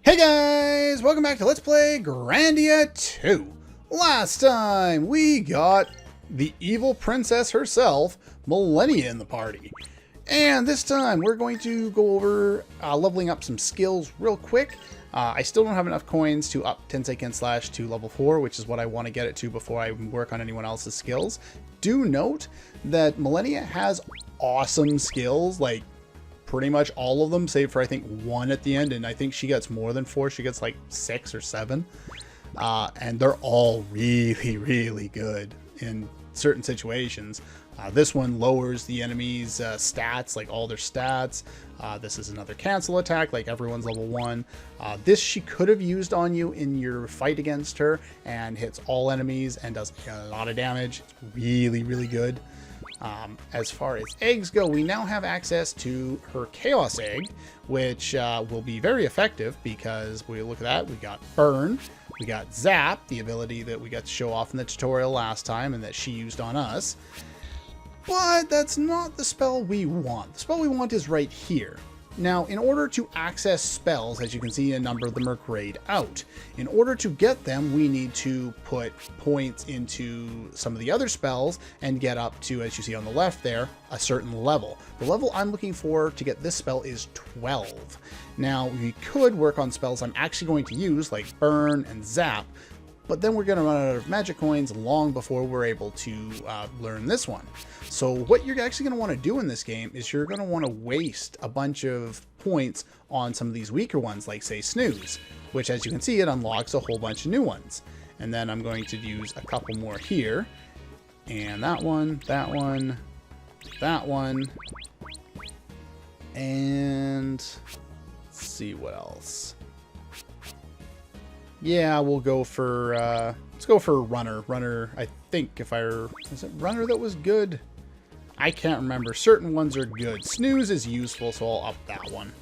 Hey guys! Welcome back to Let's Play Grandia 2. Last time we got the evil princess herself, Elena, in the party. And this time we're going to go over leveling up some skills real quick. I still don't have enough coins to up Tenseiken Slash to level 4, which is what I want to get it to before I work on anyone else's skills. Do note that Elena has awesome skills, like pretty much all of them, save for I think one at the end, and I think she gets more than 4. She gets like 6 or 7, and they're all really good in certain situations. This one lowers the enemy's stats, like all their stats. This is another cancel attack, like everyone's level 1. This she could have used on you in your fight against her, and hits all enemies and does a lot of damage. It's really good. As far as eggs go, we now have access to her Chaos Egg, which will be very effective because we look at that. We got Burn, we got Zap, the ability that we got to show off in the tutorial last time and that she used on us. But that's not the spell we want. The spell we want is right here. Now, in order to access spells, as you can see, a number of them are grayed out. In order to get them, we need to put points into some of the other spells and get up to, as you see on the left there, a certain level. The level I'm looking for to get this spell is 12. Now, we could work on spells I'm actually going to use, like Burn and Zap, but then we're going to run out of magic coins long before we're able to learn this one. So what you're actually going to want to do in this game is you're going to want to waste a bunch of points on some of these weaker ones, like say Snooze, which as you can see, it unlocks a whole bunch of new ones. And then I'm going to use a couple more here. And that one, that one, that one. And let's see what else. Yeah, we'll go for, let's go for Runner. Runner, I think is it Runner that was good? I can't remember. Certain ones are good. Snooze is useful, so I'll up that one.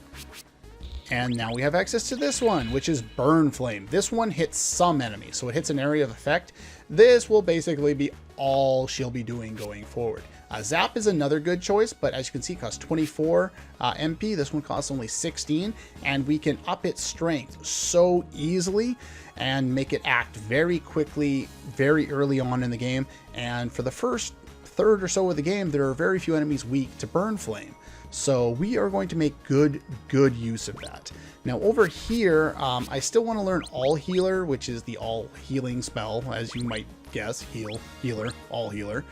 And now we have access to this one, which is Burn Flame. This one hits some enemies, so it hits an area of effect. This will basically be all she'll be doing going forward. Zap is another good choice, but as you can see, costs 24 MP. This one costs only 16, and we can up its strength so easily and make it act very quickly, very early on in the game. And for the first third or so of the game, there are very few enemies weak to Burn Flame. So we are going to make good use of that. Now over here, I still want to learn All Healer, which is the all healing spell, as you might guess. Healer, all healer.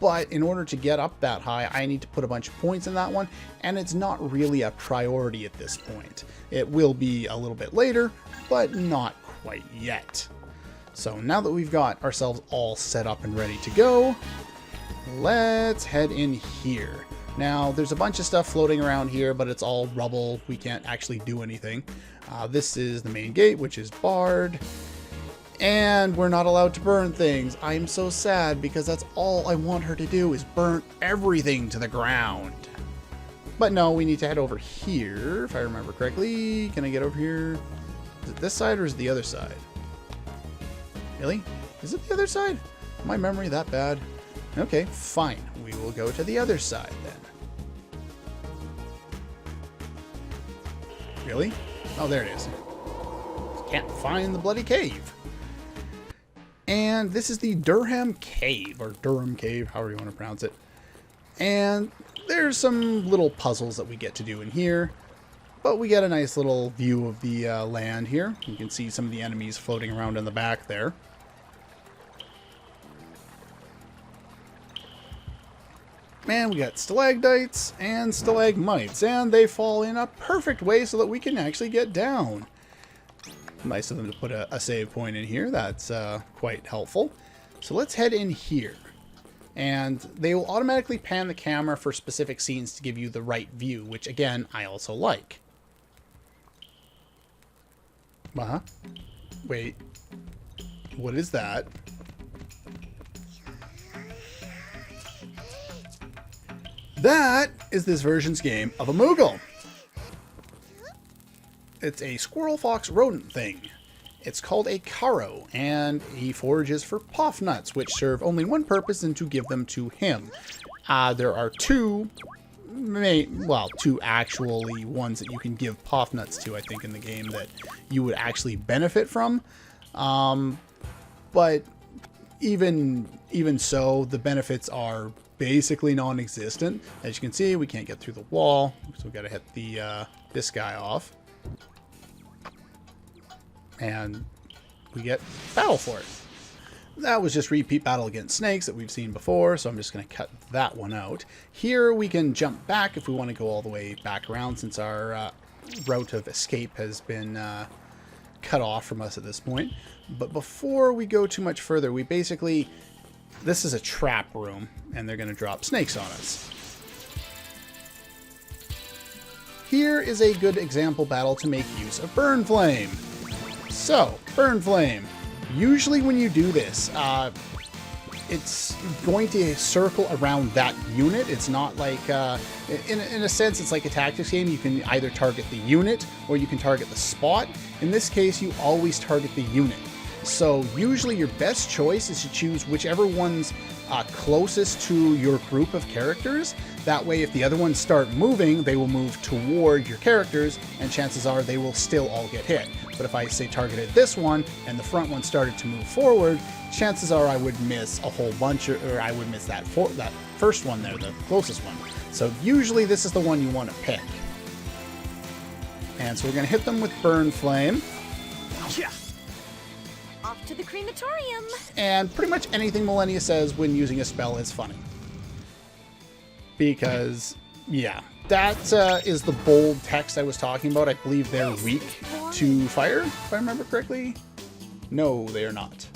But in order to get up that high, I need to put a bunch of points in that one, and it's not really a priority at this point. It will be a little bit later, but not quite yet. So now that we've got ourselves all set up and ready to go, let's head in here. Now, there's a bunch of stuff floating around here, but it's all rubble. We can't actually do anything. This is the main gate, which is barred. And we're not allowed to burn things. I'm so sad because that's all I want her to do is burn everything to the ground. But no, we need to head over here, if I remember correctly. Can I get over here? Is it this side or is it the other side? Really? Is it the other side? My memory that bad? Okay, fine. We will go to the other side then. Really? Oh, there it is. Can't find the bloody cave. And this is the Durham Cave, or Durham Cave, however you want to pronounce it. And there's some little puzzles that we get to do in here. But we get a nice little view of the land here. You can see some of the enemies floating around in the back there. And we got stalactites and stalagmites, and they fall in a perfect way so that we can actually get down. Nice of them to put a save point in here. That's quite helpful. So let's head in here. And they will automatically pan the camera for specific scenes to give you the right view, which again, I also like. Wait. What is that? That is this version's game of a Moogle. It's a squirrel fox rodent thing. It's called a Caro, and he forages for poff nuts, which serve only one purpose, and to give them to him. There are two well, two actually ones that you can give Puff Nuts to, I think, in the game that you would actually benefit from. But even so, the benefits are basically non-existent. As you can see, we can't get through the wall, so we got to hit the this guy off, and we get battle for it. That was just repeat battle against snakes that we've seen before, so I'm just going to cut that one out. Here we can jump back if we want to go all the way back around, since our route of escape has been cut off from us at this point. But before we go too much further, we basically... This is a trap room, and they're going to drop snakes on us. Here is a good example battle to make use of Burn Flame. So, Burn Flame. Usually when you do this, it's going to circle around that unit. It's not like, in a sense, it's like a tactics game. You can either target the unit or you can target the spot. In this case, you always target the unit. So usually your best choice is to choose whichever one's closest to your group of characters. That way, if the other ones start moving, they will move toward your characters, and chances are they will still all get hit. But if I say targeted this one, and the front one started to move forward, chances are I would miss a whole bunch, or I would miss that first one there, the closest one. So usually this is the one you want to pick. And so we're going to hit them with Burn Flame. Yeah. Off to the crematorium. And pretty much anything Millennia says when using a spell is funny. Because, yeah, that is the bold text I was talking about. I believe they're weak to fire, if I remember correctly. No, they are not.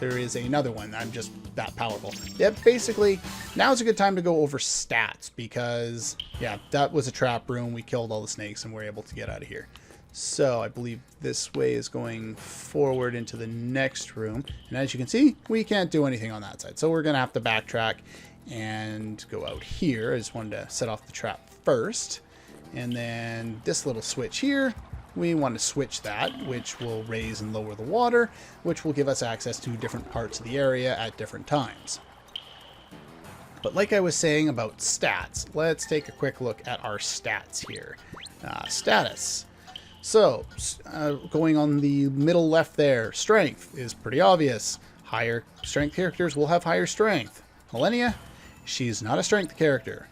There is another one. I'm just that powerful. Yep, basically, now's a good time to go over stats because, yeah, that was a trap room. We killed all the snakes and we're able to get out of here. So I believe this way is going forward into the next room. And as you can see, we can't do anything on that side. So we're going to have to backtrack and go out here. I just wanted to set off the trap first. And then this little switch here, we want to switch that, which will raise and lower the water, which will give us access to different parts of the area at different times. But like I was saying about stats, let's take a quick look at our stats here. Status. So, going on the middle left there, strength is pretty obvious. Higher strength characters will have higher strength. Millennia, she's not a strength character.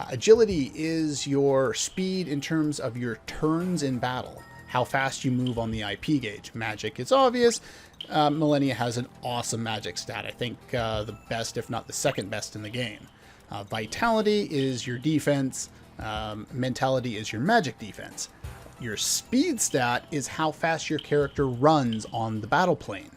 Agility is your speed in terms of your turns in battle. How fast you move on the IP gauge. Magic is obvious. Millennia has an awesome magic stat. I think the best, if not the second best in the game. Vitality is your defense. Mentality is your magic defense. Your speed stat is how fast your character runs on the battle plane.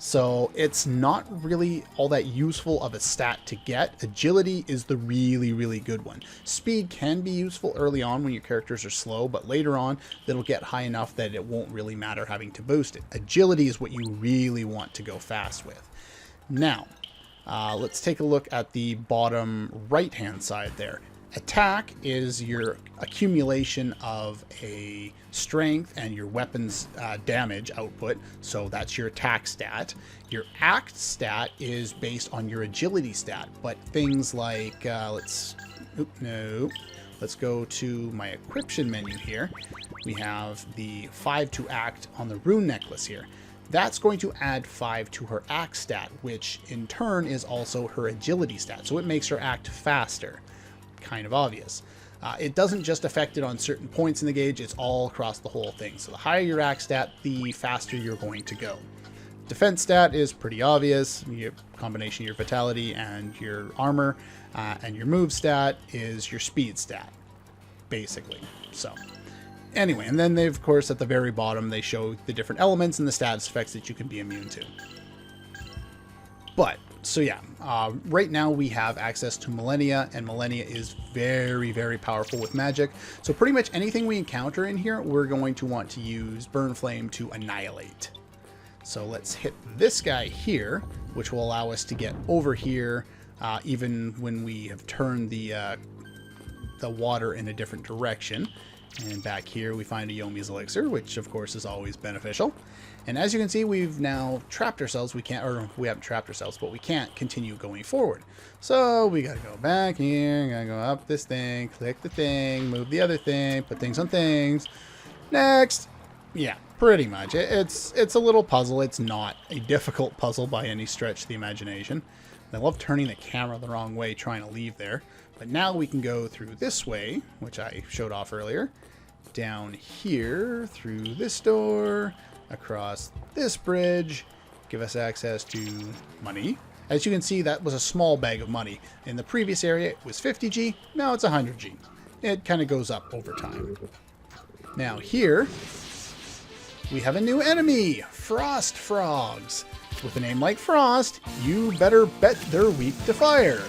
So it's not really all that useful of a stat to get. Agility is the really, really good one. Speed can be useful early on when your characters are slow, but later on it'll get high enough that it won't really matter having to boost it. Agility is what you really want to go fast with. Now, let's take a look at the bottom right-hand side there. Attack is your accumulation of a strength and your weapon's damage output, so that's your attack stat. Your act stat is based on your agility stat, but things like, let's go to my equiption menu here. We have the 5 to act on the rune necklace here. That's going to add 5 to her act stat, which in turn is also her agility stat, so it makes her act faster. Kind of obvious. It doesn't just affect it on certain points in the gauge, it's all across the whole thing. So the higher your act stat, the faster you're going to go. Defense stat is pretty obvious. Your combination of your vitality and your armor, and your move stat is your speed stat, basically. So anyway, and then they, of course, at the very bottom, they show the different elements and the status effects that you can be immune to. But so yeah, right now we have access to Millennia, and Millennia is very, very powerful with magic. So pretty much anything we encounter in here, we're going to want to use Burn Flame to annihilate. So let's hit this guy here, which will allow us to get over here, even when we have turned the water in a different direction. And back here we find a Yomi's Elixir, which of course is always beneficial. And as you can see, we've now trapped ourselves. We haven't trapped ourselves, but we can't continue going forward. So we gotta go back here, gotta go up this thing, click the thing, move the other thing, put things on things. Next. Yeah, pretty much. It's a little puzzle. It's not a difficult puzzle by any stretch of the imagination. I love turning the camera the wrong way, trying to leave there. But now we can go through this way, which I showed off earlier. Down here, through this door, across this bridge, give us access to money. As you can see, that was a small bag of money. In the previous area, it was 50G. Now it's 100G. It kind of goes up over time. Now here, we have a new enemy, Frost Frogs. With a name like Frost, you better bet they're weak to fire.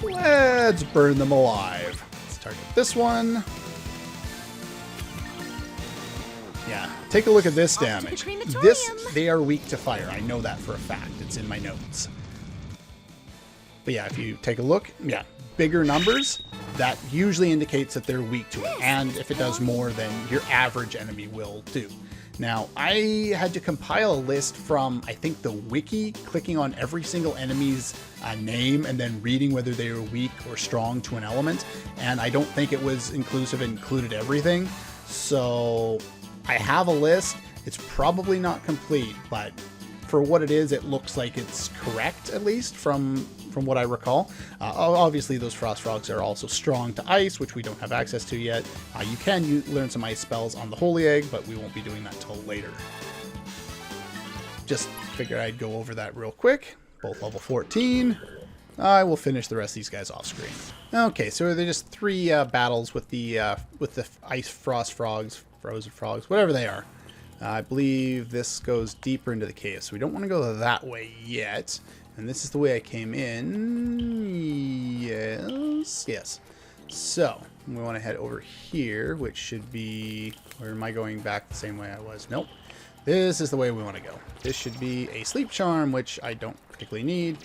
Let's burn them alive. Let's target this one. Yeah, take a look at this damage. They are weak to fire. I know that for a fact. It's in my notes. But yeah, if you take a look, yeah, bigger numbers, that usually indicates that they're weak to it. And if it does more than your average enemy will do. Now, I had to compile a list from, I think, the wiki, clicking on every single enemy's name and then reading whether they were weak or strong to an element. And I don't think it was inclusive and included everything. So I have a list. It's probably not complete, but for what it is, it looks like it's correct, at least from what I recall. Obviously, those Frost Frogs are also strong to ice, which we don't have access to yet. You can learn some ice spells on the Holy Egg, but we won't be doing that till later. Just figured I'd go over that real quick. Both level 14. I will finish the rest of these guys off screen. Okay, so they're just 3 battles with the ice Frost Frogs, Frozen Frogs, whatever they are. I believe this goes deeper into the cave, so we don't want to go that way yet. And this is the way I came in. Yes. So, we want to head over here, which should be... Where am I going back the same way I was? Nope. This is the way we want to go. This should be a sleep charm, which I don't particularly need.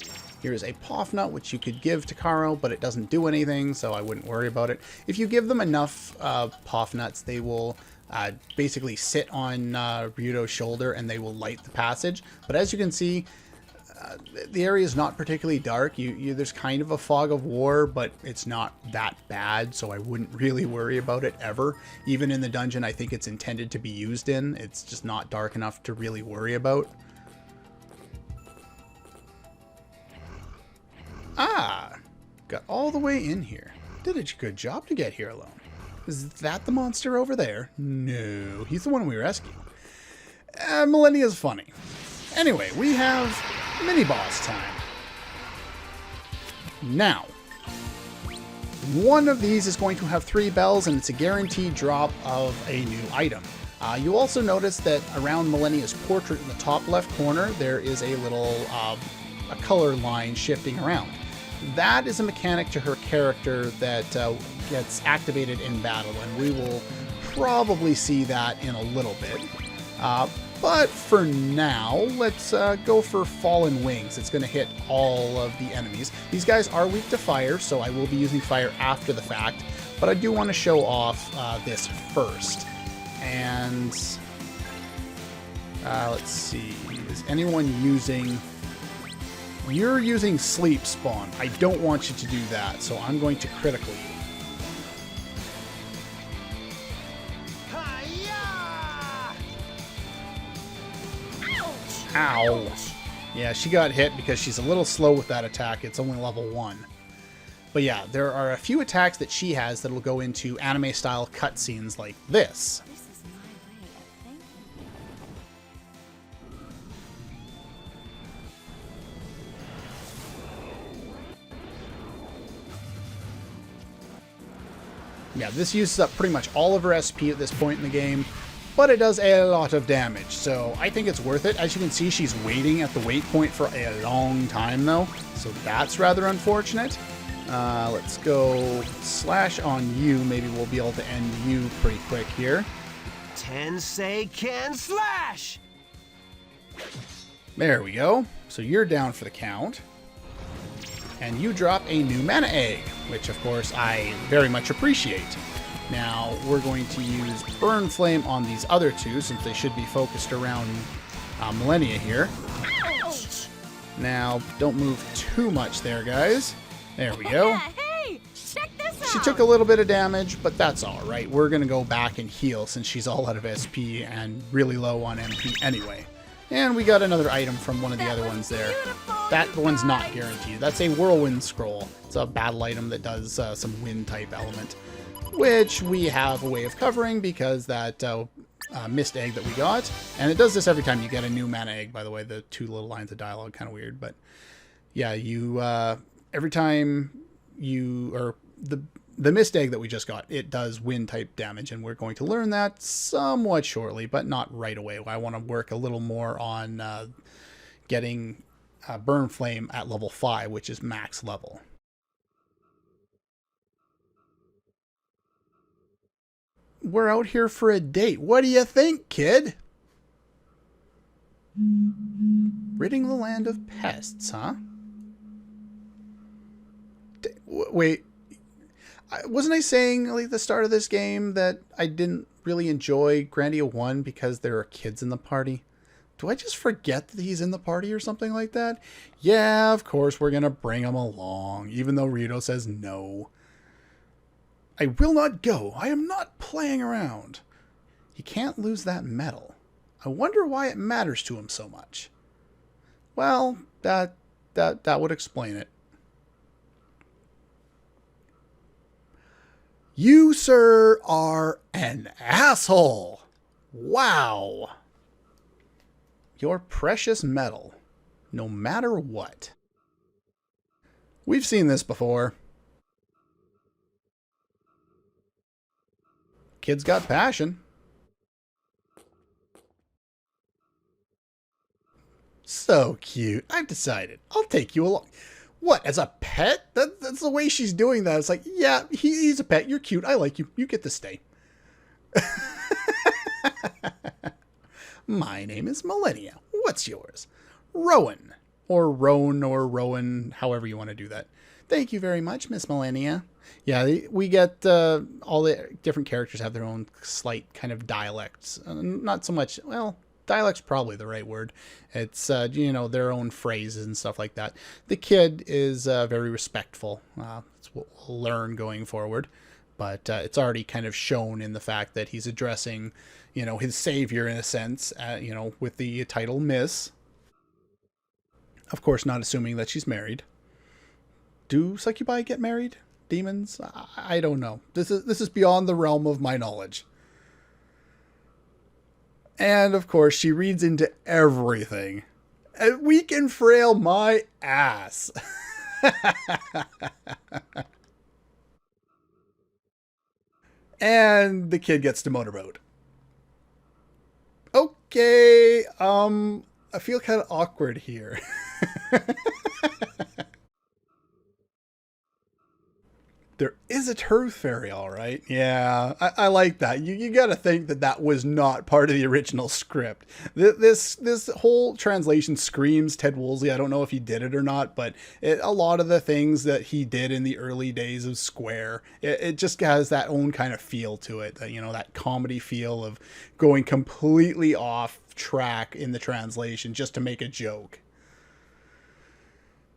Here is a Poff Nut, which you could give to Karo, but it doesn't do anything, so I wouldn't worry about it. If you give them enough Poff Nuts, they will... basically sit on Ryudo's shoulder and they will light the passage. But as you can see, the area is not particularly dark. There's kind of a fog of war, but it's not that bad, so I wouldn't really worry about it ever. Even in the dungeon I think it's intended to be used in, it's just not dark enough to really worry about. Ah! Got all the way in here. Did a good job to get here alone. Is that the monster over there? No, he's the one we rescued. Millennia's funny. Anyway, we have mini-boss time. Now, one of these is going to have 3 bells, and it's a guaranteed drop of a new item. You'll also notice that around Millennia's portrait in the top left corner, there is a little a color line shifting around. That is a mechanic to her character that gets activated in battle, and we will probably see that in a little bit. But for now, let's go for Fallen Wings. It's going to hit all of the enemies. These guys are weak to fire, so I will be using fire after the fact, but I do want to show off this first. And let's see, is anyone using... You're using Sleep Spawn. I don't want you to do that, so I'm going to critical you. Ow! Yeah, she got hit because she's a little slow with that attack. It's only level 1. But yeah, there are a few attacks that she has that will go into anime-style cutscenes like this. Yeah, this uses up pretty much all of her SP at this point in the game, but it does a lot of damage, so I think it's worth it. As you can see, she's waiting at the wait point for a long time, though, so that's rather unfortunate. Let's go slash on you. Maybe we'll be able to end you pretty quick here. Tensei can slash! There we go. So you're down for the count. And you drop a new mana egg, which of course I very much appreciate. Now, we're going to use Burn Flame on these other two, since they should be focused around Millennia here. Ouch! Now, don't move too much there, guys. There we go. Hey, check this out. She took a little bit of damage, but that's alright. We're going to go back and heal since she's all out of SP and really low on MP anyway. And we got another item from one of the other ones there. That one's not guaranteed. That's a Whirlwind Scroll. It's a battle item that does some wind type element, which we have a way of covering because that mist egg that we got. And it does this every time you get a new mana egg, by the way. The two little lines of dialogue, kind of weird. But yeah, you every time you, or the mist egg that we just got, it does wind type damage. And we're going to learn that somewhat shortly, but not right away. I want to work a little more on getting Burn Flame at level 5, which is max level. We're out here for a date. What do you think, kid? Ridding the land of pests, huh? Wait. Wasn't I saying like at the start of this game that I didn't really enjoy Grandia 1 because there are kids in the party? Do I just forget that he's in the party or something like that? Yeah, of course we're going to bring him along, even though Ryudo says no. I will not go. I am not playing around. He can't lose that medal. I wonder why it matters to him so much. Well, that would explain it. You, sir, are an asshole. Wow. Your precious medal, no matter what. We've seen this before. Kid's got passion. So cute. I've decided. I'll take you along. What, as a pet? That's the way she's doing that. It's like, yeah, he's a pet. You're cute. I like you. You get to stay. My name is Millennia. What's yours? Rowan. Or Roan or Rowan, however you want to do that. Thank you very much, Miss Millennia. Yeah, we get all the different characters have their own slight kind of dialects. Not so much, well, dialect's probably the right word. It's, you know, their own phrases and stuff like that. The kid is very respectful. That's what we'll learn going forward. But it's already kind of shown in the fact that he's addressing, you know, his savior in a sense, you know, with the title Miss. Of course, not assuming that she's married. Do succubi get married? Demons? I don't know. This is beyond the realm of my knowledge. And of course, she reads into everything. And weak and frail my ass. And the kid gets to motorboat. Okay, I feel kind of awkward here. There is a Truth Fairy, all right. Yeah, I like that. You got to think that that was not part of the original script. This whole translation screams Ted Woolsey. I don't know if he did it or not, but a lot of the things that he did in the early days of Square, it just has that own kind of feel to it. You know, that comedy feel of going completely off track in the translation just to make a joke.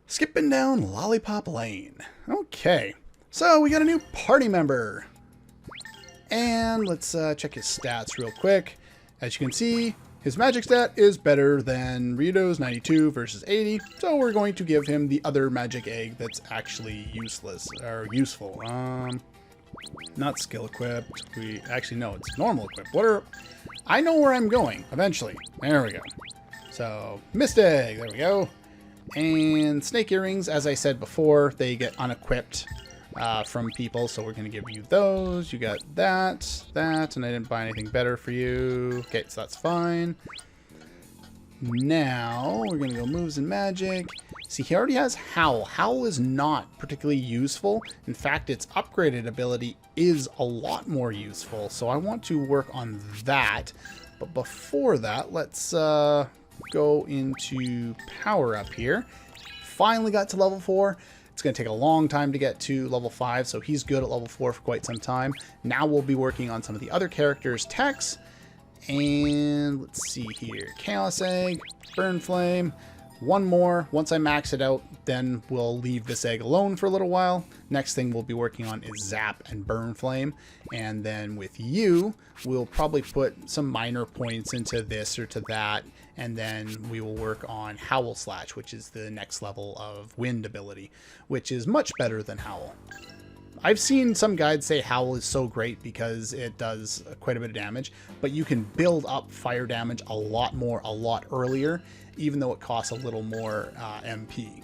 Skipping down Lollipop Lane. Okay. So we got a new party member. And let's check his stats real quick. As you can see, his magic stat is better than Ryudo's 92 versus 80. So we're going to give him the other magic egg that's actually useless or useful. Not skill equipped. No, it's normal equipped. I know where I'm going eventually. There we go. So mist egg, there we go. And snake earrings, as I said before, they get unequipped from people, so we're going to give you those. You got that, and I didn't buy anything better for you. Okay, so that's fine. Now, we're going to go moves and magic. See, he already has Howl. Howl is not particularly useful. In fact, its upgraded ability is a lot more useful, so I want to work on that. But before that, let's go into power up here. Finally got to level 4. It's going to take a long time to get to level 5, so he's good at level 4 for quite some time. Now we'll be working on some of the other characters' techs. And let's see here. Chaos Egg, Burn Flame. One more. Once I max it out, then we'll leave this egg alone for a little while. Next thing we'll be working on is Zap and Burn Flame. And then with you, we'll probably put some minor points into this or to that. And then we will work on Howl Slash, which is the next level of wind ability, which is much better than Howl. I've seen some guides say Howl is so great because it does quite a bit of damage, but you can build up fire damage a lot more, a lot earlier, even though it costs a little more MP.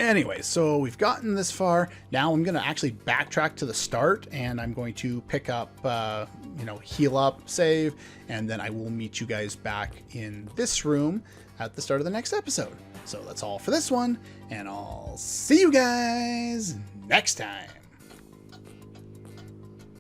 Anyway, so we've gotten this far. Now I'm going to actually backtrack to the start, and I'm going to pick up, heal up, save, and then I will meet you guys back in this room at the start of the next episode. So that's all for this one, and I'll see you guys next time.